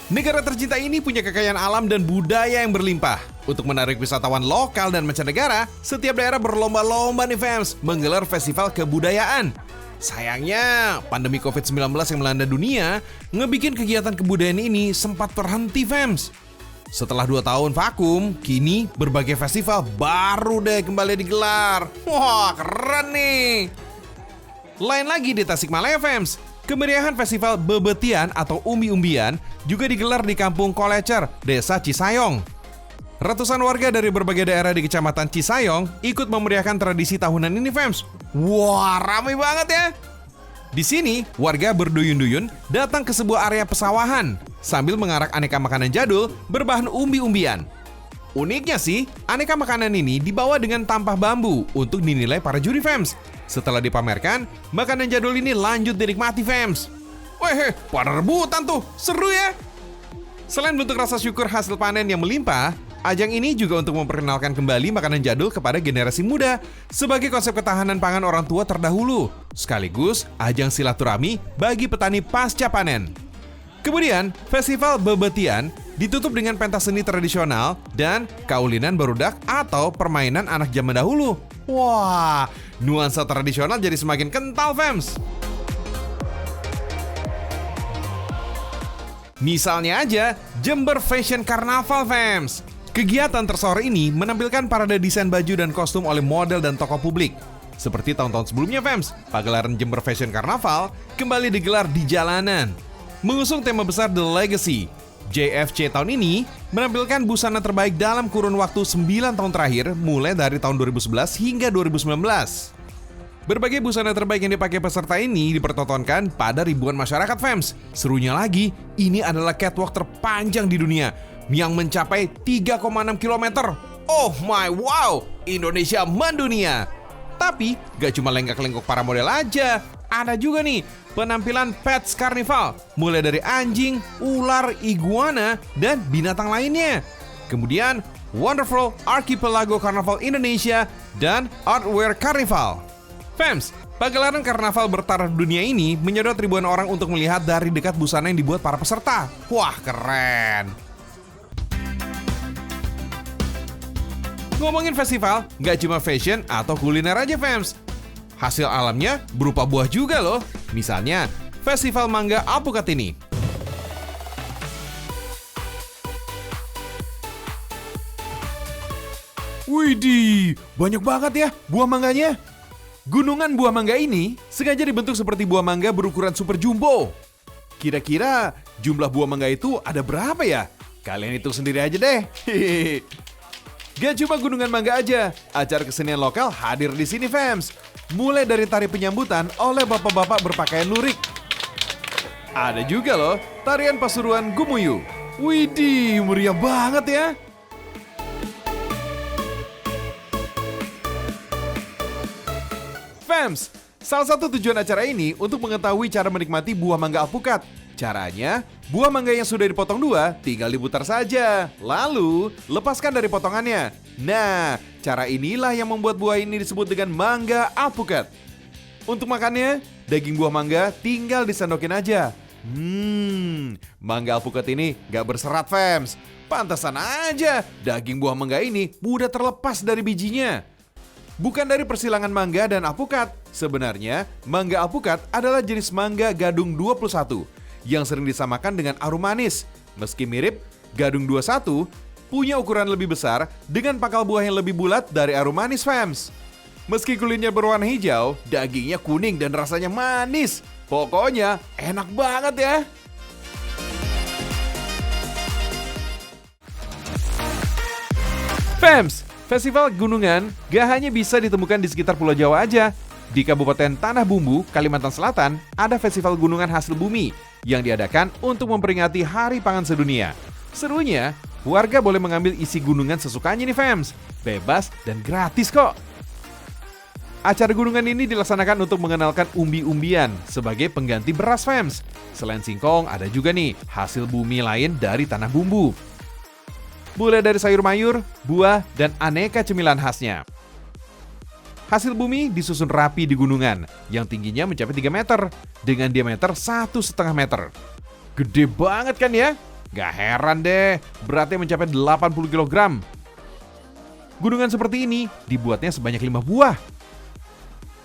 Negara tercinta ini punya kekayaan alam dan budaya yang berlimpah. Untuk menarik wisatawan lokal dan mancanegara, setiap daerah berlomba-lomba nih fans menggelar festival kebudayaan. Sayangnya, pandemi COVID-19 yang melanda dunia ngebikin kegiatan kebudayaan ini sempat terhenti fans. Setelah 2 tahun vakum, kini berbagai festival baru deh kembali digelar. Wah, keren nih! Lain lagi di Tasikmalaya fans. Kemeriahan festival Bebetian atau umbi-umbian juga digelar di Kampung Kolecer, Desa Cisayong. Ratusan warga dari berbagai daerah di Kecamatan Cisayong ikut memeriahkan tradisi tahunan ini, fams. Wah, ramai banget ya! Di sini, warga berduyun-duyun datang ke sebuah area pesawahan sambil mengarak aneka makanan jadul berbahan umbi-umbian. Uniknya sih, aneka makanan ini dibawa dengan tampah bambu untuk dinilai para juri, fams. Setelah dipamerkan, makanan jadul ini lanjut dinikmati, fams. Weh, pada rebutan tuh, seru ya! Selain bentuk rasa syukur hasil panen yang melimpah, ajang ini juga untuk memperkenalkan kembali makanan jadul kepada generasi muda sebagai konsep ketahanan pangan orang tua terdahulu, sekaligus ajang silaturahmi bagi petani pasca panen. Kemudian, Festival Bebetian ditutup dengan pentas seni tradisional dan kaulinan barudak atau permainan anak zaman dahulu. Wah, nuansa tradisional jadi semakin kental, fams. Misalnya aja, Jember Fashion Carnaval, fams. Kegiatan tersore ini menampilkan parade desain baju dan kostum oleh model dan tokoh publik. Seperti tahun-tahun sebelumnya, fams, pagelaran Jember Fashion Carnaval kembali digelar di jalanan. Mengusung tema besar The Legacy, JFC tahun ini menampilkan busana terbaik dalam kurun waktu 9 tahun terakhir, mulai dari tahun 2011 hingga 2019. Berbagai busana terbaik yang dipakai peserta ini dipertontonkan pada ribuan masyarakat, fans. Serunya lagi, ini adalah catwalk terpanjang di dunia yang mencapai 3,6 km. Oh my wow, Indonesia mendunia. Tapi gak cuma lenggak-lenggok para model aja, ada juga nih penampilan Pets Carnival, mulai dari anjing, ular, iguana, dan binatang lainnya. Kemudian Wonderful Archipelago Carnival Indonesia dan Artwear Carnival. Fams, pagelaran karnaval bertaraf dunia ini menyedot ribuan orang untuk melihat dari dekat busana yang dibuat para peserta. Wah, keren! Ngomongin festival, nggak cuma fashion atau kuliner aja, fams. Hasil alamnya berupa buah juga loh. Misalnya, Festival Mangga Alpukat ini. Widih, banyak banget ya buah mangganya. Gunungan buah mangga ini sengaja dibentuk seperti buah mangga berukuran super jumbo. Kira-kira jumlah buah mangga itu ada berapa ya? Kalian hitung sendiri aja deh. Gak cuma gunungan mangga aja, acara kesenian lokal hadir di sini, fams. Mulai dari tari penyambutan oleh bapak-bapak berpakaian lurik. Ada juga loh tarian Pasuruan Gumuyu. Widih, meriah banget ya. Fams, salah satu tujuan acara ini untuk mengetahui cara menikmati buah mangga alpukat. Caranya, buah mangga yang sudah dipotong 2 tinggal diputar saja, lalu lepaskan dari potongannya. Nah, cara inilah yang membuat buah ini disebut dengan mangga alpukat. Untuk makannya, daging buah mangga tinggal disendokin aja. Mangga alpukat ini gak berserat, fams. Pantesan aja daging buah mangga ini mudah terlepas dari bijinya. Bukan dari persilangan mangga dan alpukat. Sebenarnya, mangga alpukat adalah jenis mangga gadung 21 yang sering disamakan dengan arum manis. Meski mirip, gadung 21 punya ukuran lebih besar dengan pangkal buah yang lebih bulat dari arum manis, fams. Meski kulitnya berwarna hijau, dagingnya kuning dan rasanya manis. Pokoknya enak banget ya. Fams, Festival Gunungan gak hanya bisa ditemukan di sekitar Pulau Jawa aja. Di Kabupaten Tanah Bumbu, Kalimantan Selatan, ada Festival Gunungan Hasil Bumi yang diadakan untuk memperingati Hari Pangan Sedunia. Serunya, warga boleh mengambil isi gunungan sesukanya nih, fams. Bebas dan gratis kok. Acara gunungan ini dilaksanakan untuk mengenalkan umbi-umbian sebagai pengganti beras, fams. Selain singkong, ada juga nih hasil bumi lain dari Tanah Bumbu. Mulai dari sayur mayur, buah, dan aneka cemilan khasnya. Hasil bumi disusun rapi di gunungan yang tingginya mencapai 3 meter dengan diameter 1,5 meter. Gede banget kan ya? Gak heran deh, beratnya mencapai 80 kg. Gunungan seperti ini dibuatnya sebanyak 5 buah.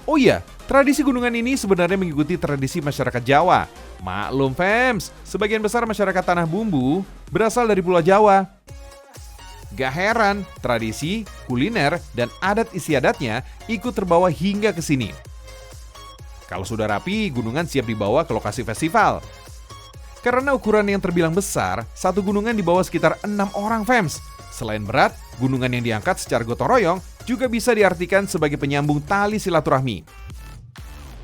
Oh iya, tradisi gunungan ini sebenarnya mengikuti tradisi masyarakat Jawa. Maklum fams, sebagian besar masyarakat Tanah Bumbu berasal dari Pulau Jawa. Gak heran, tradisi, kuliner, dan adat istiadatnya ikut terbawa hingga ke sini. Kalau sudah rapi, gunungan siap dibawa ke lokasi festival. Karena ukuran yang terbilang besar, satu gunungan dibawa sekitar 6 orang fams. Selain berat, gunungan yang diangkat secara gotong royong juga bisa diartikan sebagai penyambung tali silaturahmi.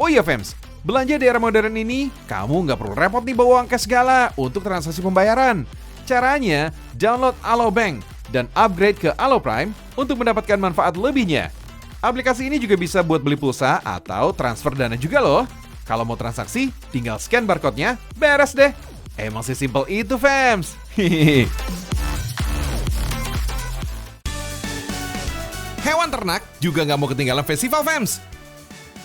Oh iya fams, belanja di era modern ini, kamu nggak perlu repot nih bawa angka segala untuk transaksi pembayaran. Caranya, download Alobank dan upgrade ke Aloprime untuk mendapatkan manfaat lebihnya. Aplikasi ini juga bisa buat beli pulsa atau transfer dana juga loh. Kalau mau transaksi, tinggal scan barcode-nya, beres deh. Emang sesimpel itu fams. Hewan ternak juga nggak mau ketinggalan festival fams.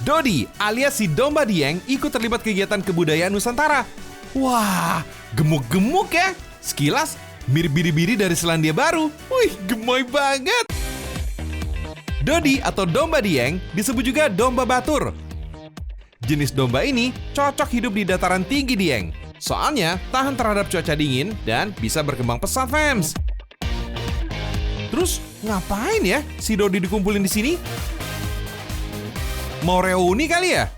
Dodi alias si domba Dieng ikut terlibat kegiatan kebudayaan Nusantara. Wah, gemuk-gemuk ya. Sekilas mirip biri-biri dari Selandia Baru. Wih, gemoy banget. Dodi atau domba Dieng disebut juga domba Batur. Jenis domba ini cocok hidup di dataran tinggi Dieng. Soalnya tahan terhadap cuaca dingin dan bisa berkembang pesat fams. Terus ngapain ya si Dodi dikumpulin di sini? Mau reuni kali ya?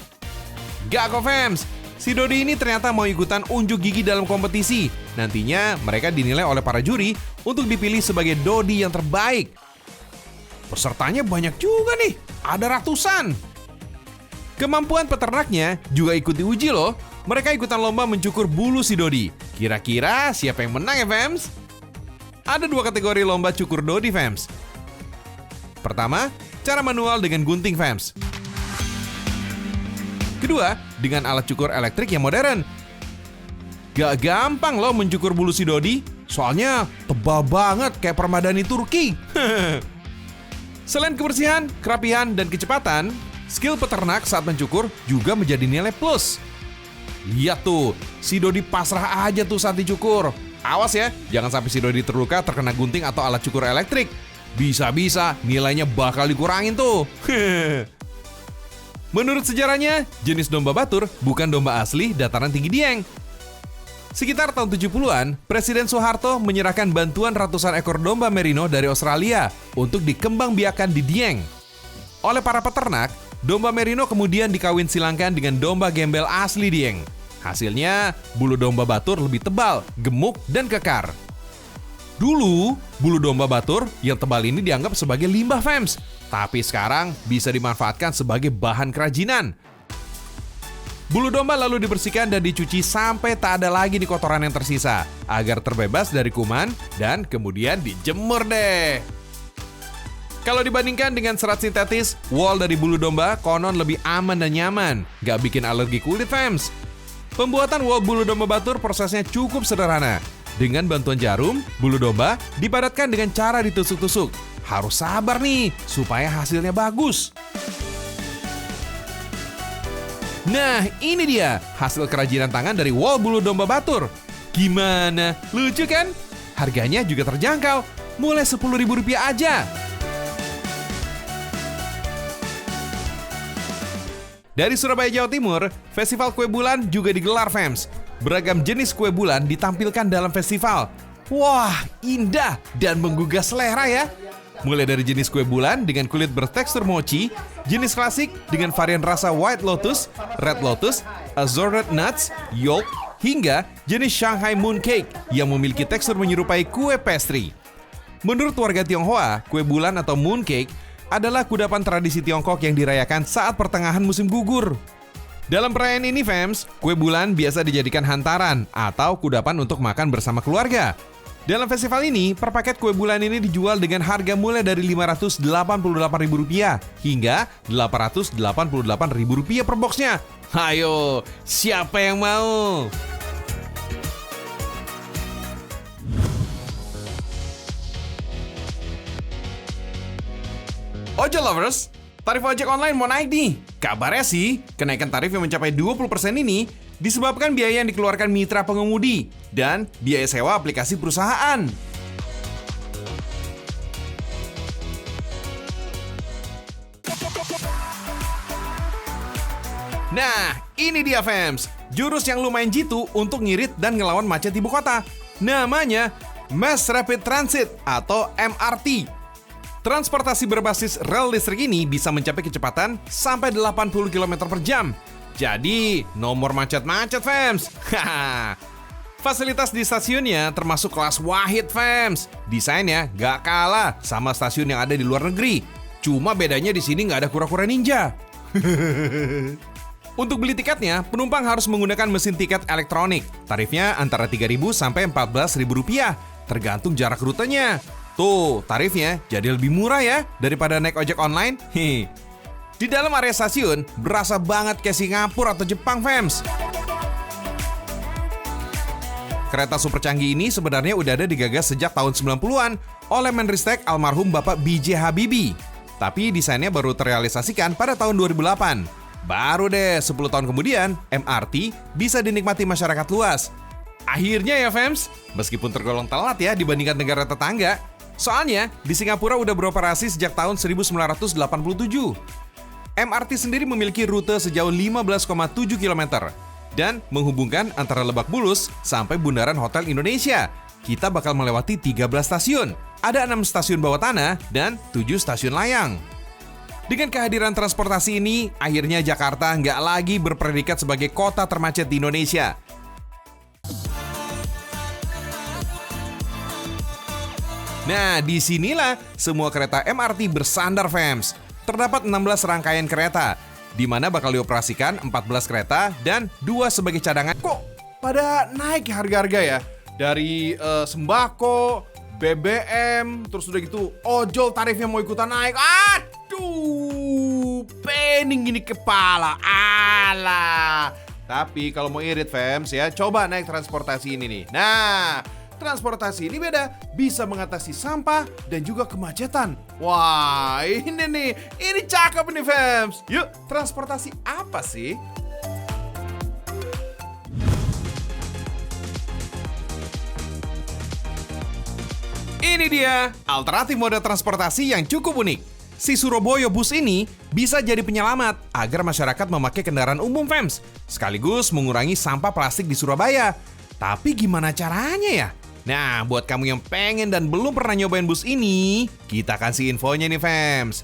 Gak kok fams. Si Dodi ini ternyata mau ikutan unjuk gigi dalam kompetisi. Nantinya mereka dinilai oleh para juri untuk dipilih sebagai Dodi yang terbaik. Pesertanya banyak juga nih, ada ratusan. Kemampuan peternaknya juga ikut diuji loh. Mereka ikutan lomba mencukur bulu si Dodi. Kira-kira siapa yang menang ya fams? Ada 2 kategori lomba cukur Dodi fams. Pertama, cara manual dengan gunting fams. Kedua, dengan alat cukur elektrik yang modern. Gak gampang loh mencukur bulu si Dodi, soalnya tebal banget kayak permadani Turki. Selain kebersihan, kerapihan, dan kecepatan, skill peternak saat mencukur juga menjadi nilai plus. Lihat tuh, si Dodi pasrah aja tuh saat dicukur. Awas ya, jangan sampai si Dodi terluka terkena gunting atau alat cukur elektrik. Bisa-bisa nilainya bakal dikurangin tuh. Menurut sejarahnya, jenis domba Batur bukan domba asli dataran tinggi Dieng. Sekitar tahun 70-an, Presiden Soeharto menyerahkan bantuan ratusan ekor domba merino dari Australia untuk dikembangbiakan di Dieng. Oleh para peternak, domba merino kemudian dikawin silangkan dengan domba gembel asli Dieng. Hasilnya, bulu domba Batur lebih tebal, gemuk, dan kekar. Dulu, bulu domba Batur yang tebal ini dianggap sebagai limbah fams, tapi sekarang bisa dimanfaatkan sebagai bahan kerajinan. Bulu domba lalu dibersihkan dan dicuci sampai tak ada lagi di kotoran yang tersisa, agar terbebas dari kuman dan kemudian dijemur deh. Kalau dibandingkan dengan serat sintetis, wool dari bulu domba konon lebih aman dan nyaman, gak bikin alergi kulit fams. Pembuatan wool bulu domba Batur prosesnya cukup sederhana. Dengan bantuan jarum, bulu domba dipadatkan dengan cara ditusuk-tusuk. Harus sabar nih, supaya hasilnya bagus. Nah, ini dia hasil kerajinan tangan dari wool bulu domba Batur. Gimana? Lucu kan? Harganya juga terjangkau, mulai Rp10.000 aja. Dari Surabaya, Jawa Timur, Festival Kue Bulan juga digelar fams. Beragam jenis kue bulan ditampilkan dalam festival. Wah, indah dan menggugah selera ya. Mulai dari jenis kue bulan dengan kulit bertekstur mochi, jenis klasik dengan varian rasa white lotus, red lotus, assorted nuts, yolk, hingga jenis Shanghai mooncake yang memiliki tekstur menyerupai kue pastry. Menurut warga Tionghoa, kue bulan atau mooncake adalah kudapan tradisi Tiongkok yang dirayakan saat pertengahan musim gugur. Dalam perayaan ini, fams, kue bulan biasa dijadikan hantaran atau kudapan untuk makan bersama keluarga. Dalam festival ini, per paket kue bulan ini dijual dengan harga mulai dari Rp588.000 hingga Rp888.000 per boxnya. Ayo, siapa yang mau? Ojol lovers, tarif ojek online mau naik nih. Kabarnya sih, kenaikan tarif yang mencapai 20% ini disebabkan biaya yang dikeluarkan mitra pengemudi dan biaya sewa aplikasi perusahaan. Nah, ini dia fams, jurus yang lumayan jitu untuk ngirit dan ngelawan macet ibu kota. Namanya Mass Rapid Transit atau MRT. Transportasi berbasis rel listrik ini bisa mencapai kecepatan sampai 80 km per jam. Jadi, nomor macet-macet fams. Fasilitas di stasiunnya termasuk kelas wahid fams. Desainnya gak kalah sama stasiun yang ada di luar negeri. Cuma bedanya di sini gak ada kura-kura ninja. Untuk beli tiketnya, penumpang harus menggunakan mesin tiket elektronik. Tarifnya antara Rp3.000 sampai Rp14.000, tergantung jarak rutenya. Tuh, tarifnya jadi lebih murah ya daripada naik ojek online. Di dalam area stasiun, berasa banget kayak Singapura atau Jepang, fams. Kereta super canggih ini sebenarnya udah ada digagas sejak tahun 90-an oleh Menristek almarhum Bapak B.J. Habibie. Tapi desainnya baru terrealisasikan pada tahun 2008. Baru deh 10 tahun kemudian, MRT bisa dinikmati masyarakat luas. Akhirnya ya fams, meskipun tergolong telat ya dibandingkan negara tetangga. Soalnya, di Singapura udah beroperasi sejak tahun 1987. MRT sendiri memiliki rute sejauh 15,7 km dan menghubungkan antara Lebak Bulus sampai Bundaran Hotel Indonesia. Kita bakal melewati 13 stasiun, ada 6 stasiun bawah tanah dan 7 stasiun layang. Dengan kehadiran transportasi ini, akhirnya Jakarta nggak lagi berpredikat sebagai kota termacet di Indonesia. Nah, disinilah semua kereta MRT bersandar fams. Terdapat 16 rangkaian kereta, di mana bakal dioperasikan 14 kereta dan 2 sebagai cadangan. Kok pada naik harga-harga ya? Dari sembako, BBM, terus udah gitu ojol tarifnya mau ikutan naik. Aduh, pening gini kepala. Alah. Tapi kalau mau irit fams ya, coba naik transportasi ini nih. Nah, transportasi ini beda, bisa mengatasi sampah dan juga kemacetan. Wah, ini cakep nih fams. Yuk, transportasi apa sih? Ini dia, alternatif moda transportasi yang cukup unik. Si Surabaya Bus ini bisa jadi penyelamat agar masyarakat memakai kendaraan umum fams, sekaligus mengurangi sampah plastik di Surabaya. Tapi gimana caranya ya? Nah, buat kamu yang pengen dan belum pernah nyobain bus ini, kita kasih infonya nih fams.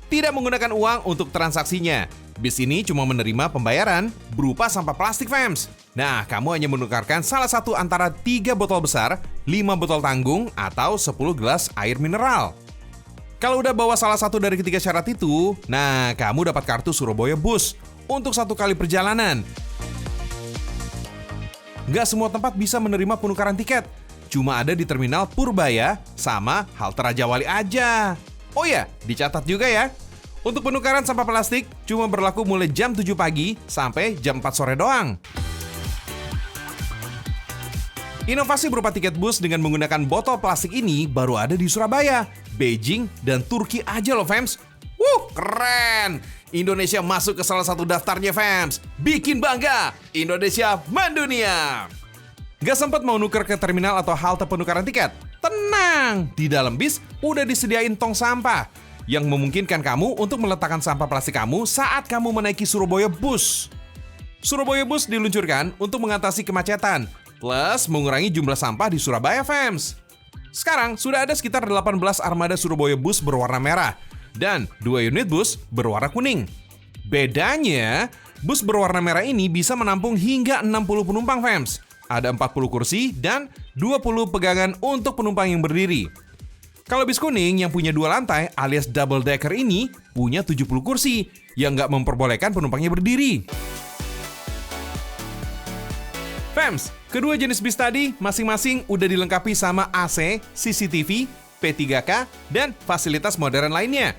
Tidak menggunakan uang untuk transaksinya. Bis ini cuma menerima pembayaran berupa sampah plastik fams. Nah, kamu hanya menukarkan salah satu antara 3 botol besar, 5 botol tanggung, atau 10 gelas air mineral. Kalau udah bawa salah satu dari ketiga syarat itu, nah kamu dapat kartu Surabaya Bus untuk 1 kali perjalanan. Nggak semua tempat bisa menerima penukaran tiket. Cuma ada di Terminal Purbaya sama halte Raja Wali aja. Oh ya, dicatat juga ya. Untuk penukaran sampah plastik cuma berlaku mulai jam 7 pagi sampai jam 4 sore doang. Inovasi berupa tiket bus dengan menggunakan botol plastik ini baru ada di Surabaya, Beijing, dan Turki aja loh fams. Keren! Indonesia masuk ke salah satu daftarnya fams. Bikin bangga, Indonesia mendunia. Gak sempat mau nuker ke terminal atau halte penukaran tiket? Tenang, di dalam bis udah disediain tong sampah yang memungkinkan kamu untuk meletakkan sampah plastik kamu saat kamu menaiki Surabaya Bus. Surabaya Bus diluncurkan untuk mengatasi kemacetan, plus mengurangi jumlah sampah di Surabaya fams. Sekarang sudah ada sekitar 18 armada Surabaya Bus berwarna merah dan 2 unit bus berwarna kuning. Bedanya, bus berwarna merah ini bisa menampung hingga 60 penumpang fams. Ada 40 kursi dan 20 pegangan untuk penumpang yang berdiri. Kalau bis kuning yang punya 2 lantai alias double decker ini punya 70 kursi yang nggak memperbolehkan penumpangnya berdiri. Fams, kedua jenis bis tadi masing-masing udah dilengkapi sama AC, CCTV, P3K, dan fasilitas modern lainnya.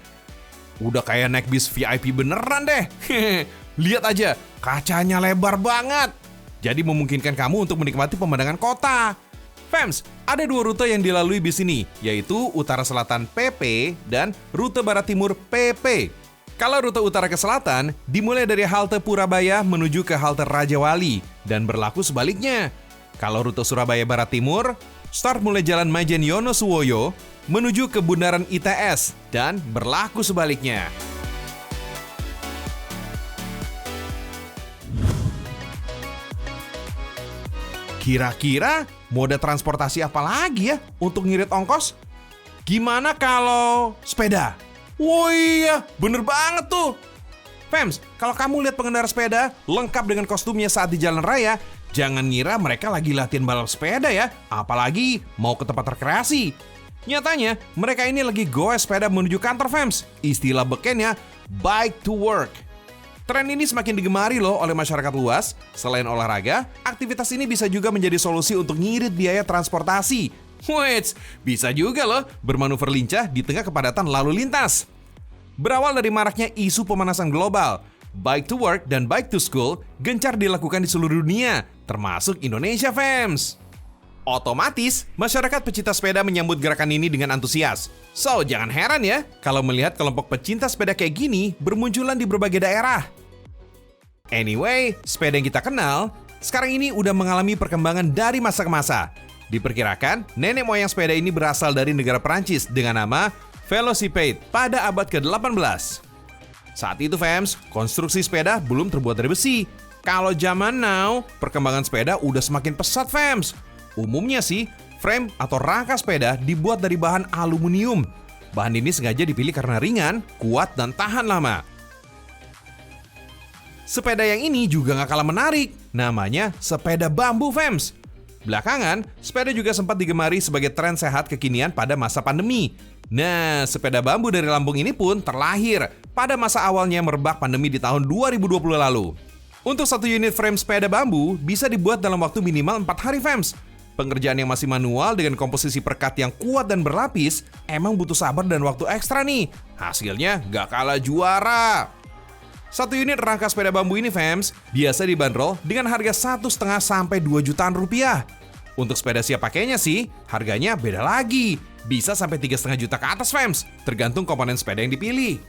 Udah kayak naik bis VIP beneran deh. Lihat aja, kacanya lebar banget. Jadi memungkinkan kamu untuk menikmati pemandangan kota. Fams, ada 2 rute yang dilalui bis ini, yaitu Utara Selatan PP dan Rute Barat Timur PP. Kalau rute utara ke selatan, dimulai dari halte Purabaya menuju ke halte Rajawali dan berlaku sebaliknya. Kalau rute Surabaya Barat Timur, start mulai Jalan Majen Yonosuwoyo menuju ke Bundaran ITS dan berlaku sebaliknya. Kira-kira moda transportasi apa lagi ya untuk ngirit ongkos? Gimana kalau sepeda? Wah iya, bener banget tuh. Fems, kalau kamu lihat pengendara sepeda lengkap dengan kostumnya saat di jalan raya, jangan ngira mereka lagi latihan balap sepeda ya, apalagi mau ke tempat rekreasi. Nyatanya, mereka ini lagi goes sepeda menuju kantor Fems. Istilah bekennya, bike to work. Tren ini semakin digemari loh oleh masyarakat luas. Selain olahraga, aktivitas ini bisa juga menjadi solusi untuk ngirit biaya transportasi. Wait, bisa juga loh bermanuver lincah di tengah kepadatan lalu lintas. Berawal dari maraknya isu pemanasan global, bike to work dan bike to school gencar dilakukan di seluruh dunia, termasuk Indonesia, Fems. Otomatis, masyarakat pecinta sepeda menyambut gerakan ini dengan antusias. So, jangan heran ya kalau melihat kelompok pecinta sepeda kayak gini bermunculan di berbagai daerah. Anyway, sepeda yang kita kenal, sekarang ini udah mengalami perkembangan dari masa ke masa. Diperkirakan, nenek moyang sepeda ini berasal dari negara Prancis dengan nama Velocipede pada abad ke-18. Saat itu, Fems, konstruksi sepeda belum terbuat dari besi. Kalau zaman now, perkembangan sepeda udah semakin pesat, Fems. Umumnya sih, frame atau rangka sepeda dibuat dari bahan aluminium. Bahan ini sengaja dipilih karena ringan, kuat, dan tahan lama. Sepeda yang ini juga gak kalah menarik, namanya sepeda bambu, Fems. Belakangan, sepeda juga sempat digemari sebagai tren sehat kekinian pada masa pandemi. Nah, sepeda bambu dari Lampung ini pun terlahir pada masa awalnya merebak pandemi di tahun 2020 lalu. Untuk satu unit frame sepeda bambu bisa dibuat dalam waktu minimal 4 hari, Fems. Pengerjaan yang masih manual dengan komposisi perekat yang kuat dan berlapis emang butuh sabar dan waktu ekstra nih. Hasilnya gak kalah juara. Satu unit rangka sepeda bambu ini, Fems, biasa dibanderol dengan harga 1,5 sampai 2 jutaan rupiah. Untuk sepeda siap pakainya sih, harganya beda lagi. Bisa sampai 3,5 juta ke atas, Fems, tergantung komponen sepeda yang dipilih.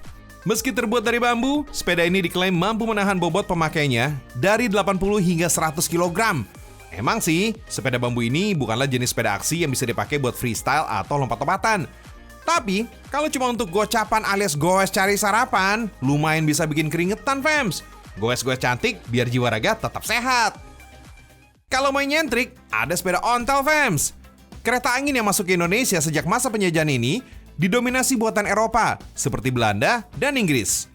Meski terbuat dari bambu, sepeda ini diklaim mampu menahan bobot pemakainya dari 80 hingga 100 kg. Emang sih, sepeda bambu ini bukanlah jenis sepeda aksi yang bisa dipakai buat freestyle atau lompat-lompatan. Tapi, kalau cuma untuk gocapan alias goes cari sarapan, lumayan bisa bikin keringetan, Fems. Goes-goes cantik biar jiwa raga tetap sehat. Kalau main nyentrik, ada sepeda ontel, Fems. Kereta angin yang masuk ke Indonesia sejak masa penjajahan ini didominasi buatan Eropa, seperti Belanda dan Inggris.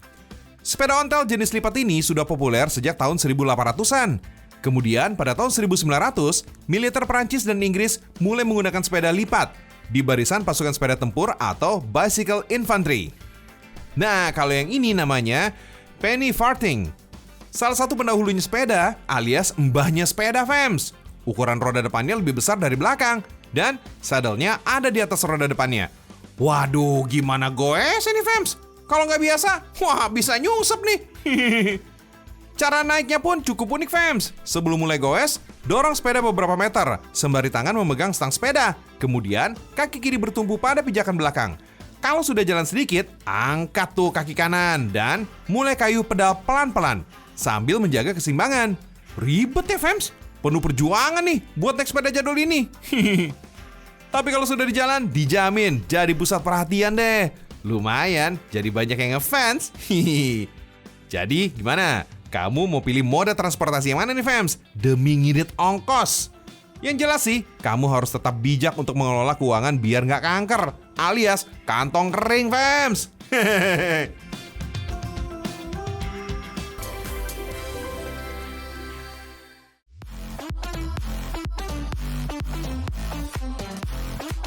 Sepeda ontel jenis lipat ini sudah populer sejak tahun 1800-an. Kemudian pada tahun 1900, militer Prancis dan Inggris mulai menggunakan sepeda lipat di barisan pasukan sepeda tempur atau bicycle infantry. Nah, kalau yang ini namanya penny farthing. Salah satu pendahulunya sepeda alias mbahnya sepeda, Fems. Ukuran roda depannya lebih besar dari belakang dan sadelnya ada di atas roda depannya. Waduh, gimana goes ini, Fems? Kalau nggak biasa, wah bisa nyusep nih. Cara naiknya pun cukup unik, Fems. Sebelum mulai goes, dorong sepeda beberapa meter, sembari tangan memegang stang sepeda. Kemudian, kaki kiri bertumpu pada pijakan belakang. Kalau sudah jalan sedikit, angkat tuh kaki kanan dan mulai kayuh pedal pelan-pelan sambil menjaga keseimbangan. Ribet ya, Fems? Penuh perjuangan nih buat naik sepeda jadul ini. Tapi kalau sudah di jalan, dijamin jadi pusat perhatian deh. Lumayan, jadi banyak yang ngefans. Jadi, gimana? Kamu mau pilih moda transportasi yang mana nih, Fems? Demi ngirit ongkos. Yang jelas sih, kamu harus tetap bijak untuk mengelola keuangan biar nggak kanker, alias kantong kering, Fems.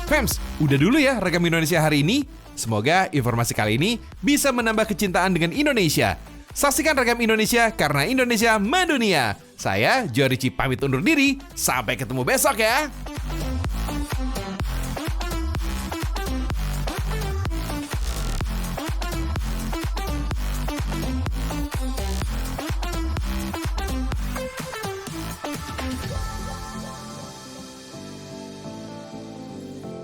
Fems, udah dulu ya rekam Indonesia hari ini. Semoga informasi kali ini bisa menambah kecintaan dengan Indonesia. Saksikan Rekam Indonesia karena Indonesia mendunia. Saya, Jorici, pamit undur diri. Sampai ketemu besok ya.